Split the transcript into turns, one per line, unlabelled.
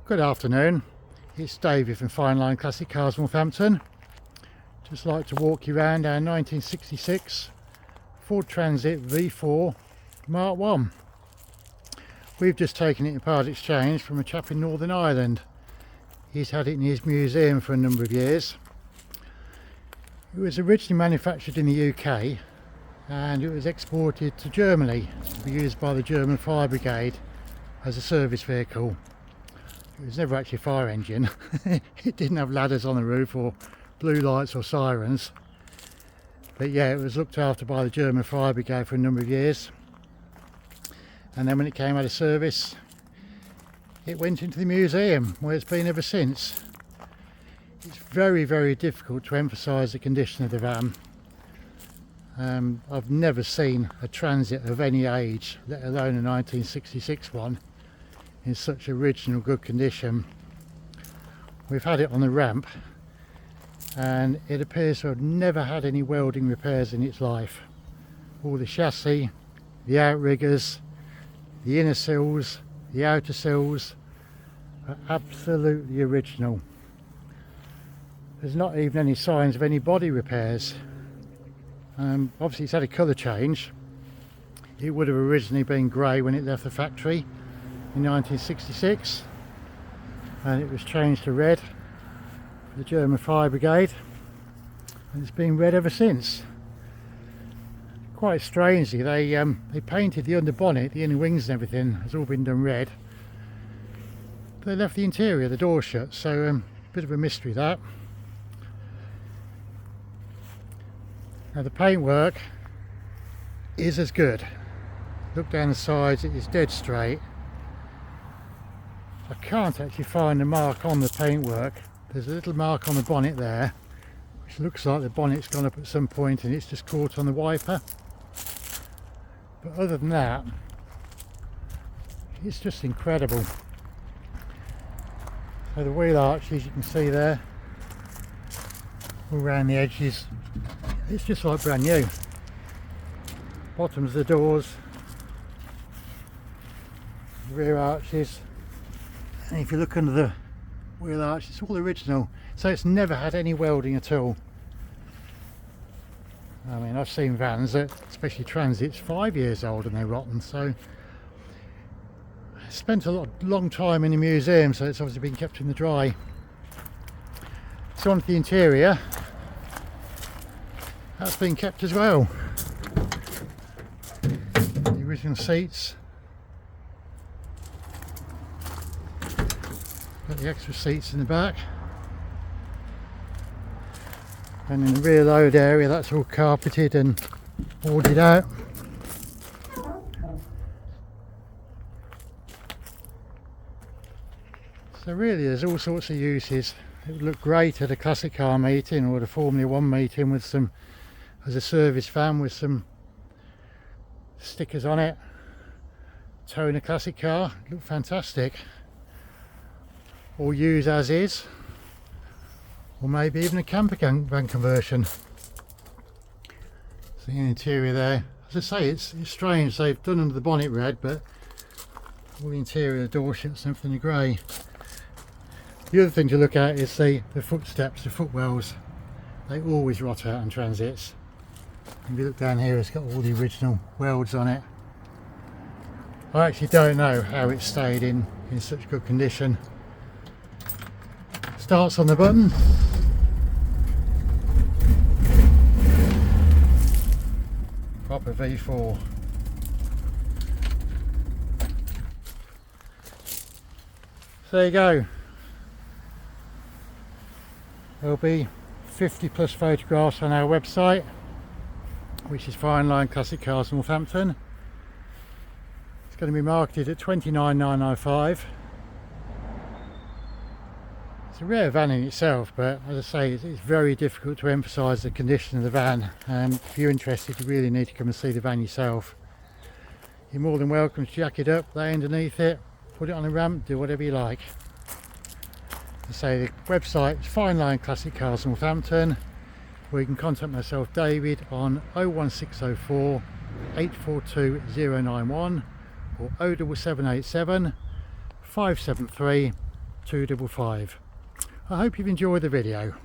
Good afternoon, it's David from Fine Line Classic Cars Northampton. Just like to walk you around our 1966 Ford Transit V4 Mk1. We've just taken it in part exchange from a chap in Northern Ireland. He's had it in his museum for a number of years. It was originally manufactured in the UK and it was exported to Germany to be used by the German fire brigade as a service vehicle. It was never actually a fire engine. It didn't have ladders on the roof or blue lights or sirens. But yeah, it was looked after by the German fire brigade for a number of years. And then when it came out of service, it went into the museum where it's been ever since. It's very, very difficult to emphasise the condition of the van. I've never seen a Transit of any age, let alone a 1966 one, in such original good condition. We've had it on the ramp and it appears to have never had any welding repairs in its life. All the chassis, the outriggers, the inner sills, the outer sills are absolutely original. There's not even any signs of any body repairs. Obviously it's had a colour change. It would have originally been grey when it left the factory in 1966 and it was changed to red for the German fire brigade, and it's been red ever since. Quite strangely, they painted the underbonnet, the inner wings and everything has all been done red. They left the interior, the door shut, so a bit of a mystery that. Now the paintwork is as good. Look down the sides, it is dead straight. I can't actually find the mark on the paintwork. There's a little mark on the bonnet there, which looks like the bonnet's gone up at some point and it's just caught on the wiper. But other than that, it's just incredible. So the wheel arches you can see there, all around the edges, it's just like brand new. Bottoms of the doors, rear arches, and if you look under the wheel arch, it's all original, so it's never had any welding at all. I mean, I've seen vans that, especially Transits, 5 years old and they're rotten, so I spent a long time in the museum, so it's obviously been kept in the dry. So onto the interior, that's been kept as well. The original seats, got the extra seats in the back, and in the rear load area that's all carpeted and boarded out. So really there's all sorts of uses. It would look great at a classic car meeting or at a Formula 1 meeting with some, as a service van with some stickers on it, towing a classic car, it'd look fantastic. Or use as is, or maybe even a camper van conversion. So the interior there, as I say, it's strange, they've done under the bonnet red, but all the interior, the door shuts and everything are grey. The other thing to look at is the footsteps, the footwells. They always rot out on Transits. If you look down here, it's got all the original welds on it. I actually don't know how it stayed in such good condition. Starts on the button. Proper V4. So there you go. There'll be 50 plus photographs on our website, which is Fine Line Classic Cars Northampton. It's going to be marketed at $29,995. It's a rare van in itself, but as I say, it's very difficult to emphasise the condition of the van, and if you're interested you really need to come and see the van yourself. You're more than welcome to jack it up, lay underneath it, put it on a ramp, do whatever you like. As I say, the website is Fine Line Classic Cars Northampton, where you can contact myself, David, on 01604 842 091 or 07787 573 255. I hope you've enjoyed the video.